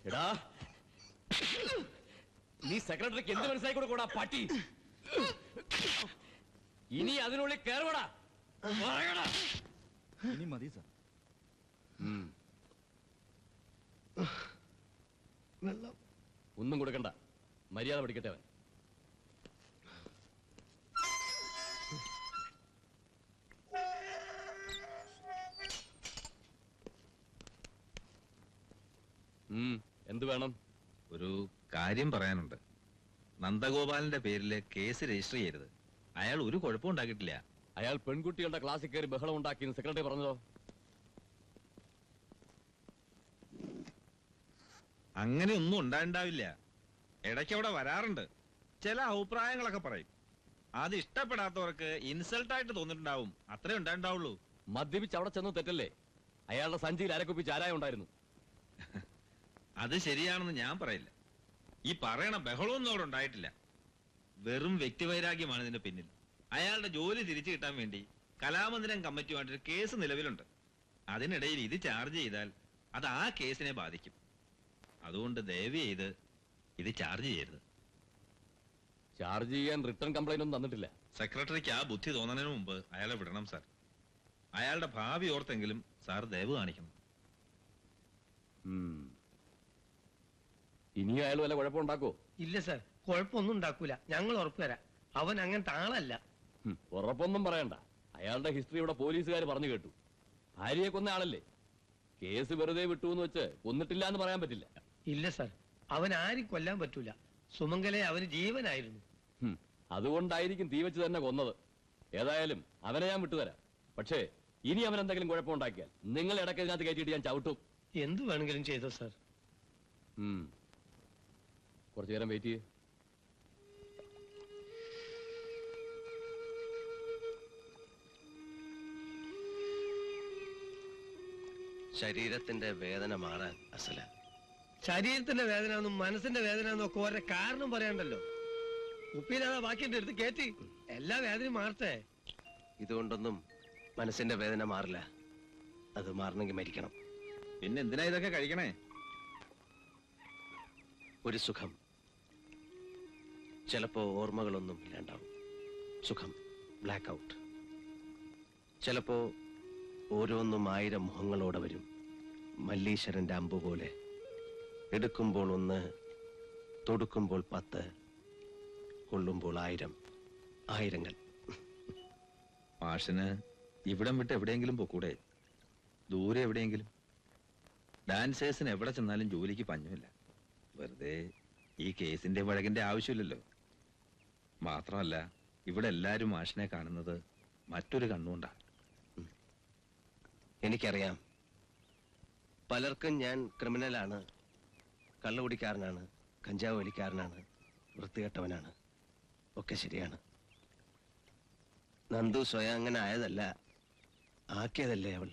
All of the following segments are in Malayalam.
എടാ നീ സെക്രട്ടറിക്ക് എന്ത് മനസ്സിലായിക്കൂടെ കൂടാ പട്ടി. ഇനി അതിനുള്ളിൽ കയറുവടാ. ഇനി മതി സാർ. ഒന്നും കൊടുക്കണ്ട, മര്യാദ പഠിക്കട്ടെ അവൻ. എന്ത് വേണം? ഒരു കാര്യം പറയാനുണ്ട്. നന്ദഗോപാലിന്റെ പേരില് കേസ് രജിസ്റ്റർ ചെയ്യരുത്. അയാൾ ഒരു കുഴപ്പം ഉണ്ടാക്കിയിട്ടില്ല. അയാൾ പെൺകുട്ടികളുടെ ക്ലാസ്സിൽ കയറി ബഹളം ഉണ്ടാക്കിയെന്ന് സെക്രട്ടറി പറഞ്ഞതോ? അങ്ങനെയൊന്നും ഉണ്ടാവില്ല. ഇടയ്ക്ക് അവിടെ വരാറുണ്ട്, ചില അഭിപ്രായങ്ങളൊക്കെ പറയും. അത് ഇഷ്ടപ്പെടാത്തവർക്ക് ഇൻസൾട്ടായിട്ട് തോന്നിട്ടുണ്ടാവും, അത്രേ ഉണ്ടാവുള്ളൂ. മദ്യപിച്ച് അവിടെ ചെന്നു തെറ്റല്ലേ? അയാളുടെ സഞ്ചിയിൽ അരക്കുപ്പിച്ച് ആരായം ഉണ്ടായിരുന്നു. അത് ശരിയാണെന്ന് ഞാൻ പറയില്ല. ഈ പറയണ ബഹളമൊന്നും അവിടെ ഉണ്ടായിട്ടില്ല. വെറും വ്യക്തിവൈരാഗ്യമാണ് ഇതിന്റെ പിന്നിൽ. അയാളുടെ ജോലി തിരിച്ചു കിട്ടാൻ വേണ്ടി കലാമന്ദിരം കമ്മിറ്റിയുമായിട്ടൊരു കേസ് നിലവിലുണ്ട്. അതിനിടയിൽ ഇത് ചാർജ് ചെയ്താൽ അത് ആ കേസിനെ ബാധിക്കും. അതുകൊണ്ട് ദയവ് ചെയ്ത് ഇത് ചാർജ് ചെയ്യരുത്. ചാർജ് ചെയ്യാൻ റിട്ടേൺ കംപ്ലൈന്റ് ഒന്നും തന്നിട്ടില്ല. സെക്രട്ടറിക്ക് ആ ബുദ്ധി തോന്നുന്നതിന് മുമ്പ് അയാളെ വിടണം സാർ. അയാളുടെ ഭാവി ഓർത്തെങ്കിലും സാർ ദയവ് കാണിക്കണം. ഇനിയും അയാൾ വല്ല കുഴപ്പമുണ്ടാക്കോ? ഇല്ല സാർ, കുഴപ്പമൊന്നും ഉണ്ടാക്കൂല, ഞങ്ങൾ ഉറപ്പ് തരാം. അവൻ അങ്ങനത്തെ ആളല്ല. ഉറപ്പൊന്നും പറയണ്ട. അയാളുടെ ഹിസ്റ്ററി ഇവിടെ പോലീസുകാർ പറഞ്ഞു കേട്ടു. ഭാര്യയെ കൊന്ന ആളല്ലേ. കേസ് വെറുതെ വിട്ടു എന്ന് വെച്ച് കൊന്നിട്ടില്ല എന്ന് പറയാൻ പറ്റില്ല. ഇല്ല സാർ, അവൻ ആരും കൊല്ലാൻ പറ്റൂല. സുമംഗലെ അവന് ജീവനായിരുന്നു. അതുകൊണ്ടായിരിക്കും തീ വെച്ച് തന്നെ കൊന്നത്. ഏതായാലും അവനെ ഞാൻ വിട്ടുതരാം. പക്ഷേ ഇനി അവൻ എന്തെങ്കിലും കുഴപ്പമുണ്ടാക്കിയാൽ നിങ്ങൾ ഇടയ്ക്ക് ഇതിനകത്ത് കയറ്റിയിട്ട് ഞാൻ ചവിട്ടും. എന്ത് വേണമെങ്കിലും ചെയ്തോ സാർ. കുറച്ചു നേരം വെയിറ്റ് ചെയ്യേ. ശരീരത്തിന്റെ വേദന മാറാൻ അസല. ശരീരത്തിന്റെ വേദന എന്നും മനസ്സിന്റെ വേദന എന്നും ഒക്കെ ഓരോ കാരണം പറയണ്ടല്ലോ. ഉപ്പില്ലാതെ ബാക്കിന്റെ അടുത്ത് കേറ്റി എല്ലാ വേദനയും മാറട്ടെ. ഇതുകൊണ്ടൊന്നും മനസ്സിന്റെ വേദന മാറില്ല. അത് മാറണമെങ്കിൽ മരിക്കണം. പിന്നെ എന്തിനാ ഇതൊക്കെ കഴിക്കണേ? ഒരു സുഖം. ചിലപ്പോ ഓർമ്മകളൊന്നും ഇല്ലാണ്ടാവും. സുഖം ബ്ലാക്ക് ഔട്ട്. ചിലപ്പോ ഓരോന്നും 1000 മുഖങ്ങളോടെ വരും. മല്ലീശ്വരന്റെ അമ്പ് പോലെ. എടുക്കുമ്പോൾ 1, തൊടുക്കുമ്പോൾ 10, കൊള്ളുമ്പോൾ 1000. ആയിരങ്ങൾ. മാഷിന് ഇവിടം വിട്ട് എവിടെയെങ്കിലും പോക്കൂടെ? ദൂരെ എവിടെയെങ്കിലും. ഡാൻസേഴ്സിന് എവിടെ ചെന്നാലും ജോലിക്ക് പഞ്ഞമില്ല. വെറുതെ ഈ കേസിന്റെ വഴകിന്റെ ആവശ്യമില്ലല്ലോ. മാത്രമല്ല ഇവിടെ എല്ലാരും മാഷിനെ കാണുന്നത് മറ്റൊരു കണ്ണുകൊണ്ടാണ്. എനിക്കറിയാം. പലർക്കും ഞാൻ ക്രിമിനലാണ്, കള്ളുകുടിക്കാരനാണ്, കഞ്ചാവ് വലിക്കാരനാണ്, വൃത്തികെട്ടവനാണ്. ഒക്കെ ശരിയാണ്. നന്ദു സ്വയം അങ്ങനെ ആയതല്ല, ആക്കിയതല്ലേ അവൾ.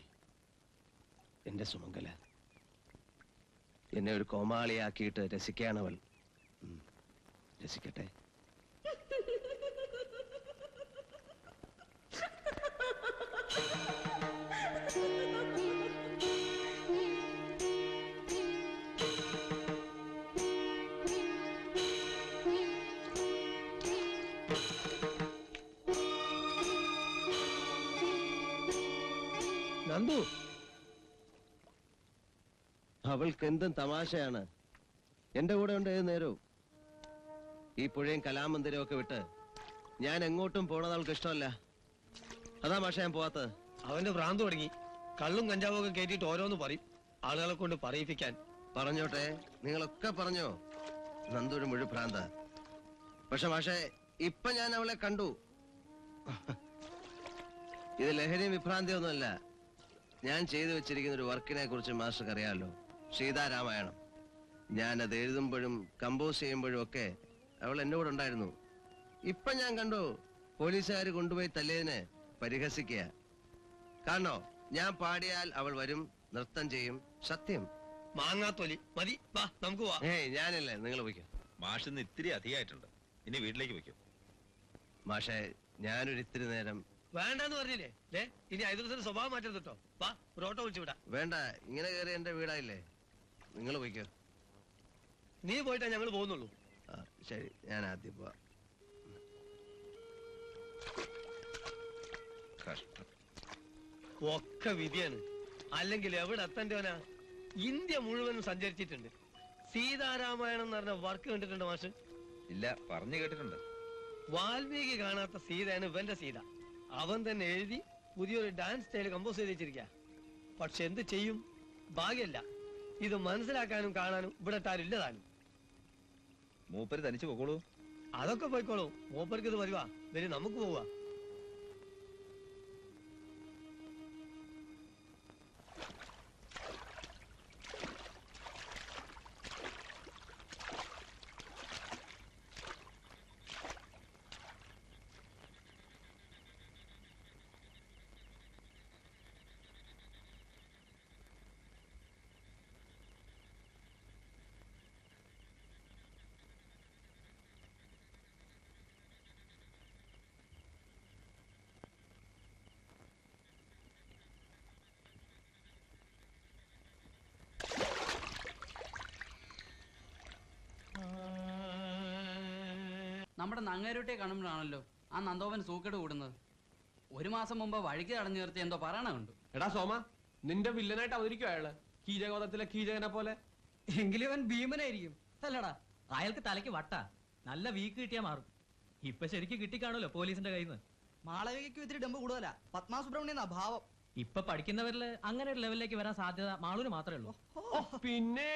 എന്റെ സുമംഗല എന്നെ ഒരു കോമാളിയാക്കിയിട്ട് രസിക്കാണവൾ. രസിക്കട്ടെ. നന്ദു, അവൾക്ക് എന്തും തമാശയാണ്. എന്റെ കൂടെ ഉണ്ട് ഏത് നേരവും. ഈ പുഴയും കലാമന്ദിരവും ഒക്കെ വിട്ട് ഞാൻ എങ്ങോട്ടും പോണത് അവൾക്ക് ഇഷ്ടമല്ല. അതാ മാഷ ഞാൻ പോവാത്തത്. അവന്റെ ഭ്രാന്ത് തുടങ്ങി. കള്ളും കഞ്ചാവും ഒക്കെ കയറ്റിയിട്ട് ഓരോന്ന് പറയും, ആളുകളെ കൊണ്ട് പറയിപ്പിക്കാൻ. പറഞ്ഞോട്ടെ, നിങ്ങളൊക്കെ പറഞ്ഞോ. നന്ദൂര് മുഴു ഭ്രാന്ത. പക്ഷെ മാഷെ ഇപ്പൊ ഞാൻ അവളെ കണ്ടു. ഇത് ലഹരിയും വിഭ്രാന്തിയൊന്നുമല്ല. ഞാൻ ചെയ്തു വെച്ചിരിക്കുന്ന ഒരു വർക്കിനെ കുറിച്ച് മാസ്റ്റർക്ക് അറിയാമല്ലോ. സീതാരാമായണം. ഞാനത് എഴുതുമ്പോഴും കമ്പോസ് ചെയ്യുമ്പോഴും ഒക്കെ അവൾ എന്റെ കൂടെ ഉണ്ടായിരുന്നു. ഇപ്പൊ ഞാൻ കണ്ടു പോലീസുകാർ കൊണ്ടുപോയി തല്ലിയതിന് പരിഹസിക്കുക. കാണോ, ഞാൻ പാടിയാൽ അവൾ വരും, നൃത്തം ചെയ്യും. സത്യം. മാങ്ങാത്തൊലി മതി, വാ നമുക്ക് പോവാ. ഞാനല്ലേ, നിങ്ങൾ പോയിക്കോ. മാഷിന്ന് ഇത്തിരി അധികമായിട്ടുണ്ട്. ഇനി വീട്ടിലേക്ക് പോയിക്കോ. മാഷെ ഞാനൊരു ഇത്തിരി നേരം. വേണ്ടെന്ന് പറഞ്ഞില്ലേ? ഇനി 5 ദിവസത്തിന് സ്വഭാവം മാറ്റരുത് കേട്ടോ. വാ, ഒരു ഓട്ടോ വിളിച്ചു വിടാം. വേണ്ട, ഇങ്ങനെ കയറി എന്റെ വീടായില്ലേ. നിങ്ങൾ പോയിക്കോ. നീ പോയിട്ടാ ഞങ്ങൾ പോകുന്നുള്ളൂ. ആ, ശരി, ഞാൻ ആദ്യം പോവാം. കഷ്ടം. ഒക്കെ വിധിയാണ്. അല്ലെങ്കിൽ എവിടെ എത്തേണ്ടവനാ? ഇന്ത്യ മുഴുവനും സഞ്ചരിച്ചിട്ടുണ്ട്. സീതാരാമായണം എന്ന് പറഞ്ഞ വർക്ക് കണ്ടിട്ടുണ്ട് മാഷ്? ഇല്ല, പറഞ്ഞു കേട്ടിട്ടുണ്ട്. വാൽമീകി കാണാത്ത സീതയാണ് ഇവന്റെ സീത. അവൻ തന്നെ എഴുതി പുതിയൊരു ഡാൻസ് സ്റ്റൈൽ കമ്പോസ് ചെയ്ത് വെച്ചിരിക്കുക. പക്ഷെ എന്ത് ചെയ്യും, ഭാഗ്യല്ല. ഇത് മനസ്സിലാക്കാനും കാണാനും ഇവിടെ ആരും താനും. മൂപ്പര് തനിച്ച് പോകോളൂ. അതൊക്കെ പോയിക്കോളൂ, മൂപ്പർക്ക് ഇത് വരുവാ. വരും, നമുക്ക് പോവാ. നമ്മുടെ നങ്ങേരുട്ടെ കാണുമ്പോഴാണല്ലോ ആ നന്ദോവൻ സൂക്കേട് കൂടുന്നത്. ഒരു മാസം മുമ്പ് വഴിക്ക് തടഞ്ഞു നിർത്തി എന്തോ പറയണ കണ്ടു. എടാ സോമ, നിന്റെ വില്ലനായിട്ട് അവതരിക്കും അയാള്, കീചകവധത്തിലെ കീചകനെ പോലെ. എങ്കിലും അവൻ ഭീമനായിരിക്കും അല്ലടാ. അയാൾക്ക് തലയ്ക്ക് വട്ട, നല്ല വീക്ക് കിട്ടിയാ മാറും. ഇപ്പൊ ശരിക്കും കിട്ടിക്കാണല്ലോ പോലീസിന്റെ കയ്യിൽ നിന്ന്. മാളവികയ്ക്കും ഇത്തിരി ഡമ്പ് കൂടുതലാ. പത്മാ സുബ്രഹ്മണ്യം ഭാവം. ഇപ്പൊ പഠിക്കുന്നവരില് അങ്ങനെ ഒരു ലെവലിലേക്ക് വരാൻ സാധ്യത മാളൂന് മാത്രമേ ഉള്ളൂ. പിന്നെ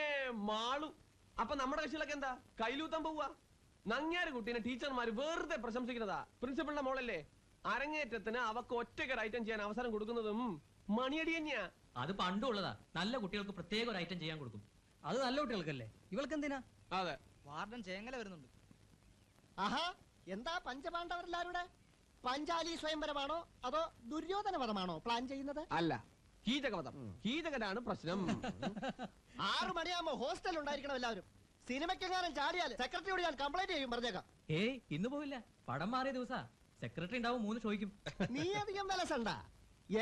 മാളു. അപ്പൊ നമ്മുടെ കക്ഷികളൊക്കെ എന്താ കയ്യിലൂത്താൻ പോവാ? നങ്ങ്യാര് കുട്ടീനെ ടീച്ചർമാര് വെറുതെ പ്രശംസിക്കുന്നതാ. പ്രിൻസിപ്പളിന്റെ മോളല്ലേ, അരങ്ങേറ്റത്തിന് അവക്ക് ഒറ്റയ്ക്ക് ഒരു ഐറ്റം ചെയ്യാൻ അവസരം കൊടുക്കുന്നതും മണിയടി തന്നെയാ. അത് പണ്ടുള്ളതാ. നല്ല കുട്ടികൾക്ക് പ്രത്യേക ഒരു ഐറ്റം ചെയ്യാൻ കൊടുക്കും. അത് നല്ല കുട്ടികൾക്കല്ലേ, ഇവൾക്ക് എന്തിനാ? അതെ, വാർഡൻ ചേങ്ങല വരുന്നുണ്ട്. ആഹാ, എന്താ പഞ്ചപാണ്ഡവരെല്ലാരുടെ പഞ്ചാലി സ്വയംവരമാണോ അതോ ദുര്യോധന വധമാണോ പ്ലാൻ ചെയ്യുന്നത്? അല്ല, കീചകവധം. കീചകനാണ് പ്രശ്നം. 6 മണിയാകുമ്പോ ഹോസ്റ്റൽ ഉണ്ടായിരിക്കണം എല്ലാവരും. സിനിമയ്ക്കെങ്ങാനും ചാടിയാൽ സെക്രട്ടറിയോട് ഞാൻ കംപ്ലൈന്റ് ചെയ്യും, പറഞ്ഞേക്കാം. ഏയ്, ഇന്ന് പോവില്ല. പടം മാറിയ ദിവസാ. സെക്രട്ടറി ഉണ്ടാവും, 3 ചോദിക്കും. നീ അധികം വിലസണ്ട.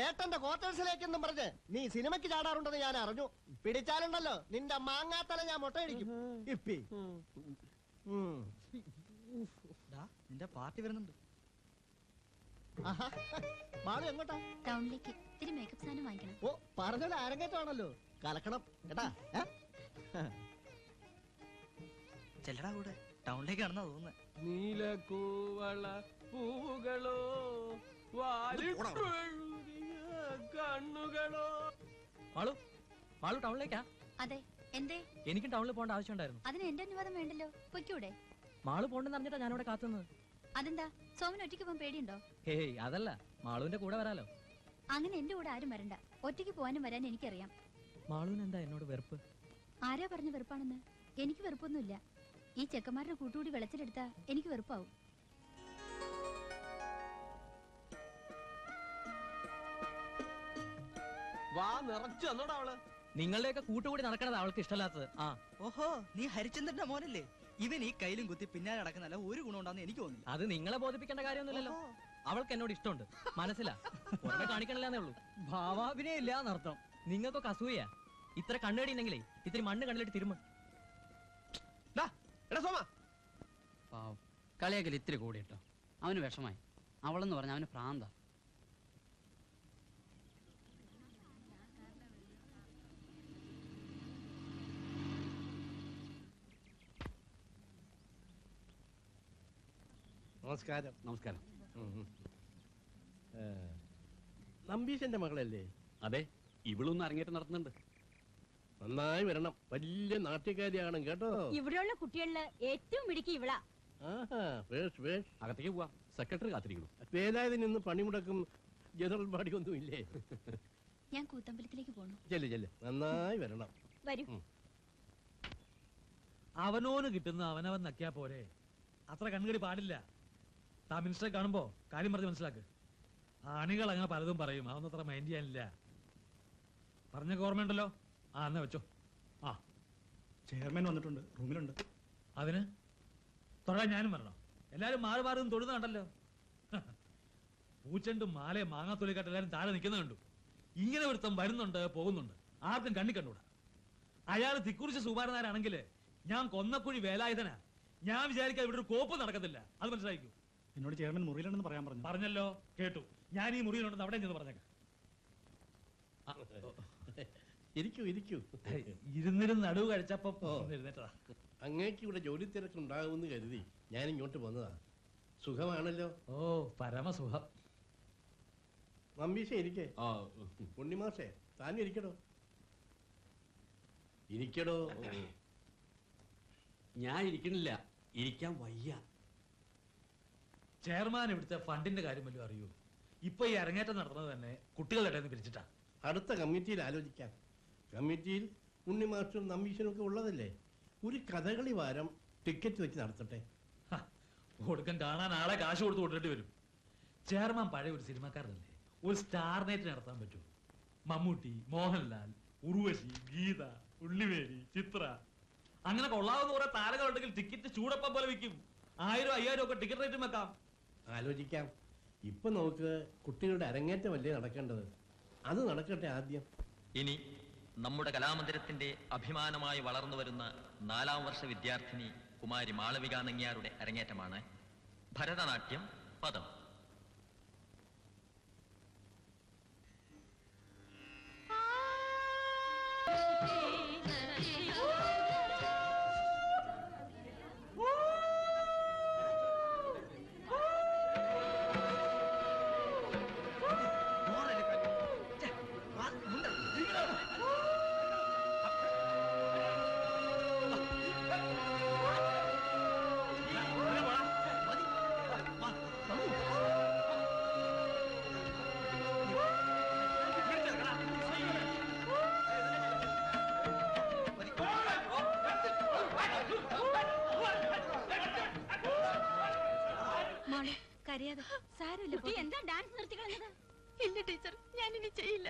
ഏട്ടന്റെ ക്വാർട്ടേഴ്സിലേക്കെന്നും പറഞ്ഞ് നീ സിനിമയ്ക്ക് ചാടാറുണ്ടെന്ന് ഞാൻ അറിഞ്ഞു. പിടിച്ചാലുണ്ടല്ലോ നിന്റെ മാങ്ങാത്തല ഞാൻ മുട്ടയടിക്കും. ഇപ്പി നിന്റെ പാർട്ടി വരുന്നുണ്ട്. ആഹാ, മാളു എങ്ങോട്ടാ? ടൗണിലേക്ക് ഇത്തിരി മേക്കപ്പ് സാധനം വാങ്ങിക്കണം. ഓ, പറഞ്ഞത് അരങ്ങേറ്റമാണല്ലോ, കലക്കണം കേട്ടാ. ചെല്ലടാ കൂടെ, ടൗണിലേക്കാണെന്നാ തോന്നുന്നത്. നീലക്കൂവള പൂവുകളോ കണ്ണുകളോ. മാളു, മാളു ടൗണിലേക്കാ? അതെ, എന്തേ? എനിക്കും ടൗണിൽ പോകേണ്ട ആവശ്യമുണ്ടായിരുന്നു. അതിന് എന്റെ അനുവാദം വേണ്ടല്ലോ, പൊയ്ക്കൂടെ? മാളു പോണ്ടെന്ന് അറിഞ്ഞിട്ടാ ഞാനിവിടെ കാത്തുന്നത്. അതെന്താ, സോമൻ ഒറ്റയ്ക്ക് പോകാൻ പേടിയുണ്ടോ? ഹേയ്, അതല്ല, മാളുവിന്റെ കൂടെ വരാലോ. അങ്ങനെ എന്റെ കൂടെ ആരും വരണ്ട. ഒറ്റയ്ക്ക് പോകാനും വരാൻ എനിക്കറിയാം. മാളുവിന് എന്താ എന്നോട് വെറുപ്പ്? ആരാ പറഞ്ഞ വെറുപ്പാണെന്ന്? എനിക്ക് വെറുപ്പൊന്നുമില്ല. ഈ ചെക്കന്മാരുടെ കൂട്ടുകൂടി വെളച്ചിലെടുത്താ എനിക്ക് വെറുപ്പാവും. വാ നിറച്ചു തന്നോടാ അവള്. നിങ്ങളുടെയൊക്കെ കൂട്ടുകൂടി നടക്കണത് അവൾക്ക് ഇഷ്ടമല്ലാത്തത്. ആ, ഓഹോ, നീ ഹരിചന്ദ്രന്റെ മോനല്ലേ? ഇവൻ ഈ കയ്യിലും കുത്തി പിന്നാലെ നടക്കുന്നല്ല ഒരു ഗുണം ഉണ്ടാന്ന് എനിക്ക് തോന്നില്ല. അത് നിങ്ങളെ ബോധിപ്പിക്കേണ്ട കാര്യമൊന്നുമില്ലല്ലോ. അവൾക്ക് എന്നോട് ഇഷ്ടമുണ്ട്, മനസ്സിലാ. പുറമെ കാണിക്കണില്ലെന്നേ ഉള്ളൂ. ഭാവാഭിനയം ഇല്ല എന്നർത്ഥം. നിങ്ങൾക്കൊക്കെ അസൂയ. ഇത്ര കണ്ണേടി ഉണ്ടെങ്കിലേ ഇത്തിരി മണ്ണ് കണ്ണിലിട്ട് തിരുമ. എടാ സോമ, പാവം, കളിയാക്കൽ ഇത്തിരി കൂടി കേട്ടോ. അവന് വിഷമായി. അവളെന്ന് പറഞ്ഞ അവന് പ്രാന്ത. നമസ്കാരം. നമസ്കാരം. നമ്പീശന്റെ മകളല്ലേ? അതെ, ഇവളൊന്ന് അരങ്ങേറ്റം നടത്തുന്നുണ്ട്. നന്നായി വരണം, വലിയ നാട്യക്കാരിയാണ് കേട്ടോ. ഇവിടെയുള്ള കുട്ടികളില് ഏറ്റവും മിടുക്കി ഇവളാ. അകത്തേക്ക് പോവാം, സെക്രട്ടറി കാത്തിരിക്കണം. വേലായുധൻ ഇന്ന് പണിമുടക്കും ജനറൽ ബാഡി ഒന്നും ഇല്ലേ? ഞാൻ കൂത്തമ്പലത്തിലേക്ക് പോണു. ചെല്ല് ചെല്ല്, നന്നായി വരണം. വരൂ. അവനോന് കിട്ടുന്ന അവനവൻ നക്കിയാ പോരെ. അത്ര കണ്ണുകടി പാടില്ല. താ മിനിസ്റ്ററെ കാണുമ്പോ കാര്യം പറഞ്ഞ് മനസ്സിലാക്ക്. ആണികൾ അങ്ങനെ പലതും പറയും, അതൊന്നും അത്ര മൈൻഡ് ചെയ്യാനില്ല. പറഞ്ഞ ഓർമ്മയുണ്ടല്ലോ. ആ, എന്നാ വെച്ചോ. ആ, ചെയർമാൻ വന്നിട്ടുണ്ട്, റൂമിലുണ്ട്. അതിന് തൊഴാൻ ഞാനും വരണോ? എല്ലാരും മാറി മാറി തൊഴുന്ന കണ്ടല്ലോ. പൂച്ചണ്ടും മാലയും മാങ്ങാത്തൊലിക്കാട്ട് എല്ലാരും താഴെ നിൽക്കുന്ന കണ്ടു. ഇങ്ങനെ ഒരുത്തം വരുന്നുണ്ട് പോകുന്നുണ്ട്, ആർക്കും കണ്ണി കണ്ടൂടാ. അയാൾ തിക്കുറിച്ച് സുകുമാരനാരാണെങ്കിൽ ഞാൻ കൊന്നക്കുഴി വേലായുധനാ. ഞാൻ വിചാരിക്കാൻ ഇവിടെ ഒരു കോപ്പ് നടക്കത്തില്ല. അത് മനസ്സിലാക്കൂ. എന്നോട് ചെയർമാൻ മുറിയിലുണ്ടെന്ന് പറയാൻ പറഞ്ഞു. പറഞ്ഞല്ലോ, കേട്ടു. ഞാൻ ഈ മുറിയിലുണ്ടെന്ന് അവിടെ ചെന്ന് പറഞ്ഞേക്കാം. ഇരിക്കൂ ഇരിക്കൂ. ഇരുന്നിരുന്ന് നടുവ് കഴിച്ചപ്പോ എഴുന്നേറ്റതാ. അങ്ങേക്ക് ഇവിടെ ജോലി തിരക്കുണ്ടാകുമെന്ന് കരുതി ഞാൻ ഇങ്ങോട്ട് വന്നതാ. സുഖമാണല്ലോ? ഓ, പരമസുഖം. മമ്മീശ ഇരിക്കേ. ഉണ്ണിമാഷേ താനും ഇരിക്കടോ. ഇരിക്കടോ. ഞാൻ ഇരിക്കണില്ല, ഇരിക്കാൻ വയ്യ. ചെയർമാൻ ഇവിടുത്തെ ഫണ്ടിന്റെ കാര്യം വല്ലതും അറിയൂ? ഇപ്പൊ ഈ അരങ്ങേറ്റം നടത്തുന്നത് തന്നെ കുട്ടികളുടെ ഇടയിൽ നിന്ന് പിരിച്ചിട്ടാ. അടുത്ത കമ്മിറ്റിയിൽ ആലോചിക്കാം. കമ്മിറ്റിയിൽ ഉണ്ണിമാഷും നമ്മീശനും ഒക്കെ ഉള്ളതല്ലേ. ഒരു കഥകളി വാരം ടിക്കറ്റ് വെച്ച് നടത്തട്ടെ. കൊടുക്കാൻ കാണാൻ ആളെ കാശ് കൊടുത്ത് കൊണ്ടിട്ട് വരും. ചെയർമാൻ പഴയ ഒരു സിനിമാക്കാരനല്ലേ, ഒരു സ്റ്റാർ നൈറ്റ് നടത്താൻ പറ്റൂ. മമ്മൂട്ടി, മോഹൻലാൽ, ഉർവശി, ഗീത, ഉള്ളിവേലി, ചിത്ര, അങ്ങനെ കൊള്ളാവുന്ന കുറെ താരങ്ങളുണ്ടെങ്കിൽ ടിക്കറ്റ് ചൂടപ്പം പോലെ വിൽക്കും. 1000, 5000 ഒക്കെ ടിക്കറ്റ് റേറ്റും വെക്കാം. ആലോചിക്കാം. ഇപ്പൊ നമുക്ക് കുട്ടികളുടെ അരങ്ങേറ്റമല്ലേ നടക്കേണ്ടത്. അത് നടക്കട്ടെ ആദ്യം. ഇനി നമ്മുടെ കലാമന്ദിരത്തിന്റെ അഭിമാനമായി വളർന്നു വരുന്ന 4ാം വർഷ വിദ്യാർത്ഥിനി കുമാരി മാളവിക നങ്ങ്യാരുടെ അരങ്ങേറ്റമാണ്. ഭരതനാട്യം പദം. എന്താ ഡാൻസ് നിർത്തി കളഞ്ഞത്? ഇല്ല ടീച്ചർ, ഞാൻ ഇനി ചെയ്യില്ല.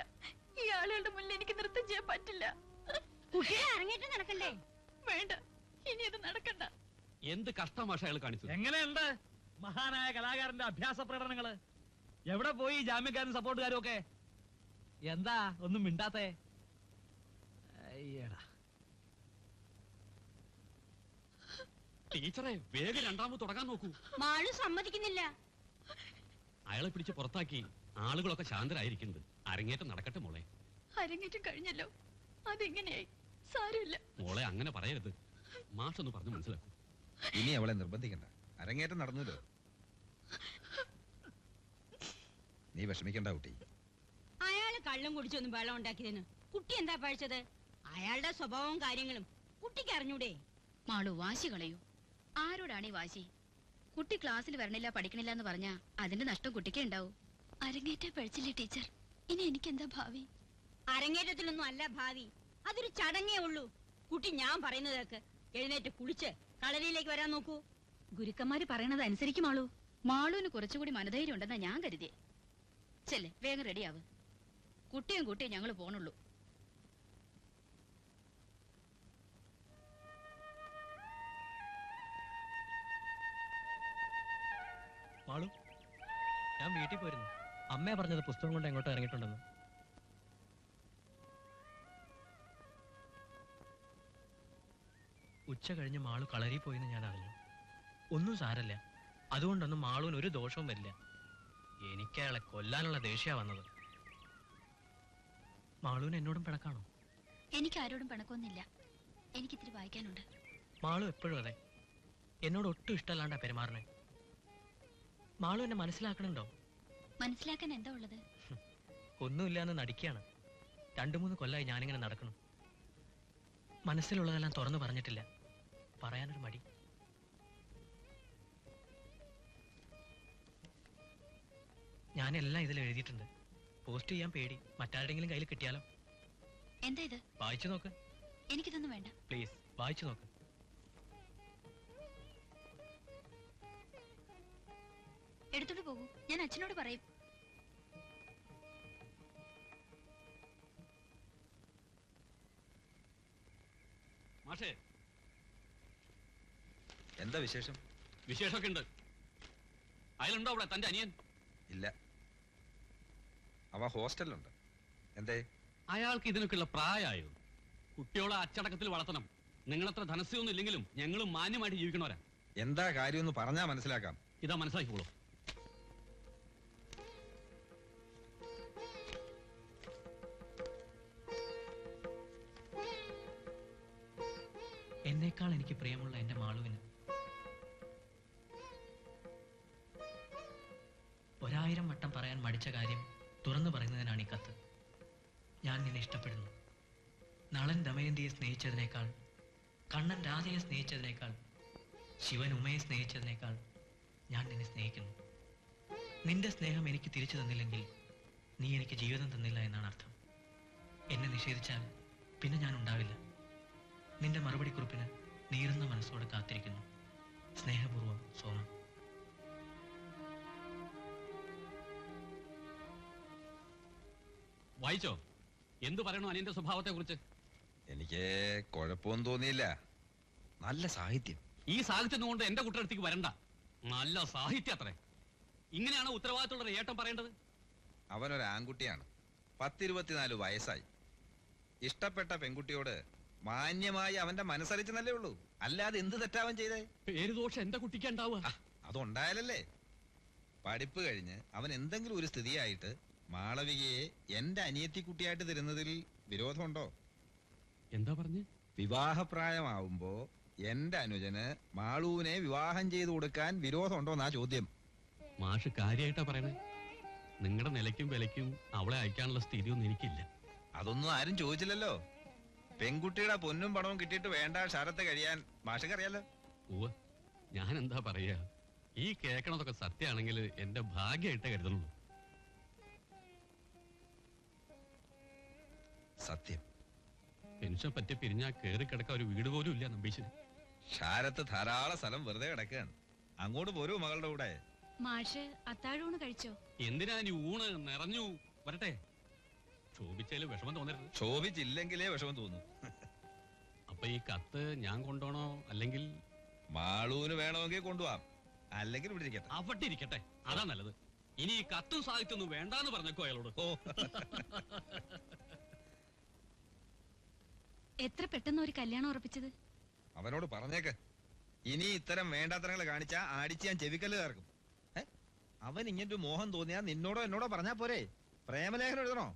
ഈ ആളുകളുടെ മുന്നിൽ എനിക്ക് നൃത്തം ചെയ്യാൻ പറ്റില്ല. കുട്ടികളെ അരങ്ങേറ്റം നടക്കണ്ടേ? വേണ്ട, ഇനി അത് നടക്കണ്ട. എന്ത് കഷ്ടമാഷ അയാൾ കാണിച്ചു. എങ്ങനെയുണ്ട് മഹാനായ കലാകാരന്റെ അഭ്യാസ പ്രകടനങ്ങള്? എവിടെ പോയി ജാമ്യക്കാരും സപ്പോർട്ടുകാരും ഒക്കെ? എന്താ ഒന്നും മിണ്ടാത്തേ? അയ്യടാ. ടീച്ചറെ, വേഗം രണ്ടാമത് തുടങ്ങാൻ നോക്കൂ. മാളു സമ്മതിക്കുന്നില്ല. അയാളെ പിടിച്ച് പുറത്താക്കി ആളുകളൊക്കെ ശാന്തരായിരിക്കുന്നത്. അരങ്ങേറ്റം നടക്കട്ടെ മോളെ. അരങ്ങേറ്റം കഴിഞ്ഞല്ലോ, അതെങ്ങനെയായി? സാരമില്ല മോളെ, അങ്ങനെ പറയരുത്. മാഷൊന്ന് പറഞ്ഞു മനസ്സിലാക്കൂ. ഇനി അവളെ നിർബന്ധിക്കണ്ട. അരങ്ങേറ്റം നടന്നല്ലോ. നീ വിഷമിക്കണ്ട കുട്ടി. അയാള് കള്ളം കുടിച്ചൊന്നും വെള്ളം ഉണ്ടാക്കിയതിന് കുട്ടി എന്താ പഴിച്ചത്? അയാളുടെ സ്വഭാവവും കാര്യങ്ങളും കുട്ടിക്ക് അറിഞ്ഞൂടെ? മാളു, വാശി കളയൂ. ആരോടാണ് ഈ വാശി? കുട്ടി ക്ലാസ്സിൽ വരണില്ല, പഠിക്കണില്ല എന്ന് പറഞ്ഞാ അതിന്റെ നഷ്ടം കുട്ടിക്കേ ഉണ്ടാവും. അരങ്ങേറ്റം പഴിച്ചില്ലേ ടീച്ചർ, ഇനി എനിക്ക് എന്താ ഭാവി? അരങ്ങേറ്റത്തിലൊന്നും അല്ല ഭാവി, അതൊരു ചടങ്ങേ ഉള്ളൂ. കുട്ടി ഞാൻ പറയുന്നത് കേൾക്ക്. എഴുന്നേറ്റ് കുളിച്ച് കളരിയിലേക്ക് വരാൻ നോക്കൂ. ഗുരുക്കന്മാര് പറയണത് അനുസരിക്കും മാളു. മാളുവിന് കുറച്ചുകൂടി മനധൈര്യം ഉണ്ടെന്നാ ഞാൻ കരുതിയേ. ചെല്ലേ, വേഗം റെഡിയാവ്. കുട്ടിയും കുട്ടിയും ഞങ്ങൾ പോണുള്ളൂ. മാളു, ഞാൻ വീട്ടിൽ പോയിരുന്നു. അമ്മയെ പറഞ്ഞത് പുസ്തകം കൊണ്ട് എങ്ങോട്ടോ ഇറങ്ങിയിട്ടുണ്ടെന്ന്. ഉച്ച കഴിഞ്ഞ് മാളു കളരി പോയിന്ന് ഞാൻ അറിഞ്ഞു. ഒന്നും സാരല്ല, അതുകൊണ്ടൊന്നും മാളുവിന് ഒരു ദോഷവും വരില്ല. എനിക്ക് അയാളെ കൊല്ലാനുള്ള ദേഷ്യ വന്നത്. മാളുവിന് എന്നോടും പിണക്കാണോ? എനിക്ക് ആരോടും പിണക്കൊന്നുമില്ല. എനിക്കിത്തിരി വായിക്കാനുണ്ട്. മാളു എപ്പോഴും അതെ, എന്നോട് ഒട്ടും ഇഷ്ടമല്ലാണ്ടാ പെരുമാറണേ. മാളു എന്നെ മനസ്സിലാക്കണുണ്ടോ? മനസ്സിലാക്കാൻ എന്താ ഉള്ളത്? ഒന്നുമില്ലാന്ന് നടിക്കുകയാണ്. 2-3 കൊല്ലായി ഞാനിങ്ങനെ നടക്കണം. മനസ്സിലുള്ളതെല്ലാം തുറന്നു പറഞ്ഞിട്ടില്ല. പറയാനൊരു മടി. ഞാനെല്ലാം ഇതിൽ എഴുതിയിട്ടുണ്ട്. പോസ്റ്റ് ചെയ്യാൻ പേടി. മറ്റാരുടെങ്കിലും കയ്യിൽ കിട്ടിയാലോ? എന്താ ഇത്? വായിച്ചു നോക്ക്. എനിക്കിതൊന്നും വേണ്ട. പ്ലീസ് വായിച്ചു നോക്ക്. എടുത്തോട്ട് പോകൂ, ഞാൻ അച്ഛനോട് പറയും. മാഷേ, എന്താ വിശേഷം? വിശേഷമൊക്കെ ഉണ്ട്. അയാളുണ്ടോ അവിടെ, തന്റെ അനിയൻ? ഇല്ല, അവ ഹോസ്റ്റലിലുണ്ട്. എന്തേ? അയാൾക്ക് ഇതിനൊക്കെയുള്ള പ്രായമായോ? കുട്ടികളെ അച്ചടക്കത്തിൽ വളർത്തണം. നിങ്ങളത്ര ധനസ്യൊന്നും ഇല്ലെങ്കിലും ഞങ്ങളും മാന്യമായിട്ട് ജീവിക്കണവരാ. എന്താ കാര്യം എന്ന് പറഞ്ഞാ മനസ്സിലാക്കാം. ഇതാ മനസ്സിലാക്കിക്കോളൂ. എന്നേക്കാൾ എനിക്ക് പ്രിയമുള്ള എന്റെ മാളുവിന് 1000 വട്ടം പറയാൻ മടിച്ച കാര്യം തുറന്നു പറയുന്നതിനാണ് ഈ കത്ത്. ഞാൻ നിന്നെ ഇഷ്ടപ്പെടുന്നു. നളൻ ദമയന്തിയെ സ്നേഹിച്ചതിനേക്കാൾ, കണ്ണൻ രാധയെ സ്നേഹിച്ചതിനേക്കാൾ, ശിവൻ ഉമയെ സ്നേഹിച്ചതിനേക്കാൾ ഞാൻ നിന്നെ സ്നേഹിക്കുന്നു. നിന്റെ സ്നേഹം എനിക്ക് തിരിച്ചു തന്നില്ലെങ്കിൽ നീ എനിക്ക് ജീവിതം തന്നില്ല എന്നാണ് അർത്ഥം. എന്നെ നിഷേധിച്ചാൽ പിന്നെ ഞാൻ ഉണ്ടാവില്ല. നിന്റെ മറുപടി കുറിപ്പിന് നീറുന്ന മനസ്സോടെ കാത്തിരിക്കുന്നു. സ്നേഹപൂർവ്വം, സോമൻ. വായിച്ചോ? എന്തു പറയണോ അനിയന്റെ സ്വഭാവത്തെ കുറിച്ച്? എനിക്ക് കുഴപ്പമൊന്നും തോന്നിയില്ല. നല്ല സാഹിത്യം. ഈ സാഹിത്യം കൊണ്ട് എന്റെ കുട്ടിയടുത്തേക്ക് വരണ്ട. നല്ല സാഹിത്യം അത്രേ. ഇങ്ങനെയാണ് ഉത്തരവാദിത്തമുള്ള ഏട്ടൻ പറയേണ്ടത്. അവനൊരു ആൺകുട്ടിയാണ്. 10-24 വയസ്സായി. ഇഷ്ടപ്പെട്ട പെൺകുട്ടിയോട് മാന്യമായി അവന്റെ മനസ്സറിച്ചെന്നല്ലേ ഉള്ളൂ. അല്ലാതെ എന്ത് തെറ്റാവൻ ചെയ്തേ? പേര് ദോഷം എന്റെ കുട്ടിക്ക് ഉണ്ടാവുക. അതുണ്ടായാലല്ലേ. പഠിപ്പ് കഴിഞ്ഞ് അവൻ എന്തെങ്കിലും ഒരു സ്ഥിതിയായിട്ട് മാളവികയെ എന്റെ അനിയത്തി കുട്ടിയായിട്ട് തരുന്നതിൽ വിരോധമുണ്ടോ? എന്താ പറഞ്ഞ്? വിവാഹപ്രായമാവുമ്പോ എന്റെ അനുജന് മാളൂവിനെ വിവാഹം ചെയ്തു കൊടുക്കാൻ വിരോധമുണ്ടോ എന്നാ ചോദ്യം. മാഷ് കാര്യമായിട്ടാ പറയണേ. നിങ്ങളുടെ നിലയ്ക്കും വിലയ്ക്കും അവളെ അയക്കാനുള്ള സ്ഥിതിയൊന്നും എനിക്കില്ല. അതൊന്നും ആരും ചോദിച്ചില്ലല്ലോ. പെൺകുട്ടിയുടെ പൊന്നും പണവും കിട്ടിയിട്ട് വേണ്ട ശരത്ത് കഴിയാൻ മാഷക്കറിയാലോ. ഉവ്വ്, ഞാൻ എന്താ പറയാ. ഈ കേക്കണതൊക്കെ സത്യമാണെങ്കിൽ എന്റെ ഭാഗ്യമായിട്ടേ കരുതുള്ളൂ. സത്യം. പെൻഷൻ പറ്റി പിരിഞ്ഞാ കേറി കിടക്കാൻ ഒരു വീട് പോലും ഇല്ല നമ്പീശന്. ശാരത്ത് ധാരാളം സ്ഥലം വെറുതെ കിടക്കുകയാണ്. അങ്ങോട്ട് പോരൂ മകളുടെ കൂടെ. മാഷ് അത്താഴൂണ് കഴിച്ചോ? എന്തിനാ നീ ഊണ് നിറഞ്ഞു? വരട്ടെ. ശോഭിച്ചാലും വിഷമം തോന്നരുത്. ശോഭിച്ചില്ലെങ്കിലേ വിഷമം തോന്നും. അപ്പൊ ഈ കത്ത് ഞാൻ കൊണ്ടുപോണോ അല്ലെങ്കിൽ മാളൂന് വേണമെങ്കിൽ കൊണ്ടുപോവാം, അല്ലെങ്കിൽ ഇവിടെ ഇരിക്കട്ടെ. അവിടെ ഇരിക്കട്ടെ, അതാ നല്ലത്. ഇനി ഈ കത്തും സാഹിത്യൊന്നും വേണ്ടാന്ന് പറഞ്ഞേക്കോ അയാളോട്. എത്ര പെട്ടെന്ന് ഒരു കല്യാണം ഉറപ്പിച്ചത്? അവനോട് പറഞ്ഞേക്ക്. ഇനി ഇത്തരം വേണ്ടാത്തരങ്ങൾ കാണിച്ചാ ആടിച്ച് ഞാൻ ചെവിക്കല്ല് ചേർക്കും. അവൻ ഇങ്ങനൊരു മോഹം തോന്നിയാ നിന്നോടോ എന്നോടോ പറഞ്ഞാ പോരെ? പ്രേമലേഖനം എഴുതണോ?